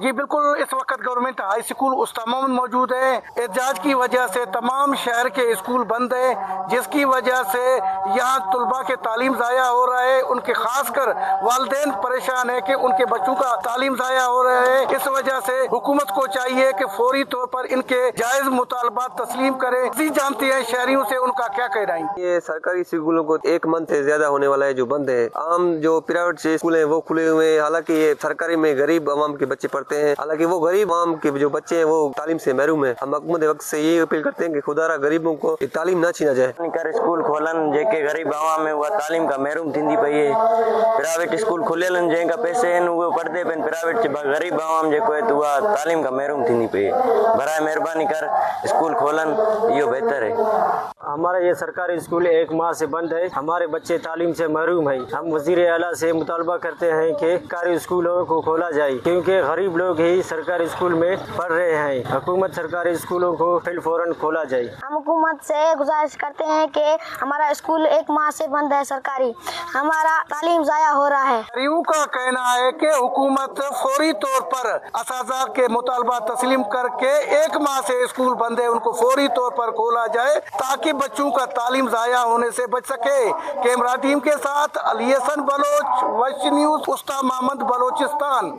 जी बिल्कुल, इस वक्त गवर्नमेंट हाई स्कूल उस्ता मोहम्मद मौजूद है। एहतजाज की वजह से तमाम शहर के स्कूल बंद है, जिसकी वजह से यहाँ तलबा के तालीम ज़ाया हो रहा है। उनके खासकर वालिदैन परेशान है कि उनके बच्चों का तालीम ज़ाया हो रहा है। इस वजह से हुकूमत को चाहिए कि फौरी तौर पर इनके जायज़ मुतालबात तस्लीम करे। जी जानते हैं शहरियों से उनका क्या कहना है। ये सरकारी स्कूलों को एक मंथ से ज्यादा होने वाला है जो बंद है। आम जो प्राइवेट स्कूल है वो खुले हुए हैं। हालांकि ये सरकारी में गरीब आवाम के बच्चे पढ़ते हैं। हालांकि वो गरीब आवाम के जो बच्चे हैं वो तालीम से महरूम है। हम हुकूमत वक्त से ये अपील करते हैं कि खुदारा गरीबों को तालीम न छीना जाए। स्कूल खोलन जेके गरीब आवाम है उहा तालीम का महरूम थींदी पई है। प्राइवेट स्कूल खुलियल जंहिंखा पैसे आहिनि उहे पढ़ंदे पिया प्राइवेट। गरीब आवाम जेको है उहा तालीम का महरूम थींदी पई है। बराए महिरबानी कर स्कूल खोलन, इहो बेहतर है। हमारा ये सरकारी स्कूल एक माह से बंद है। हमारे बच्चे तालीम से महरूम है। हम वजीर आला से मुतालबा करते हैं कि सरकारी स्कूलों को खोला जाए, क्योंकि गरीब लोग ही सरकारी स्कूल में पढ़ रहे हैं। हुकूमत सरकारी स्कूलों को फिल फौरन खोला जाए। हम हुकूमत से गुजारिश करते हैं कि हमारा स्कूल एक माह से बंद है सरकारी, हमारा तालीम ज़ाया हो रहा है। शहरियों का कहना है कि हुकूमत फौरी तौर पर असाज़ा के मुतालबा तस्लीम करके एक माह से स्कूल बंद है उनको फौरी तौर पर खोला जाए ताकि बच्चों का तालीम ज़ाया होने से बच सके। कैमरा टीम के साथ अली हसन बलोच, वश न्यूज़, उस्ता मोहम्मद बलोचिस्तान।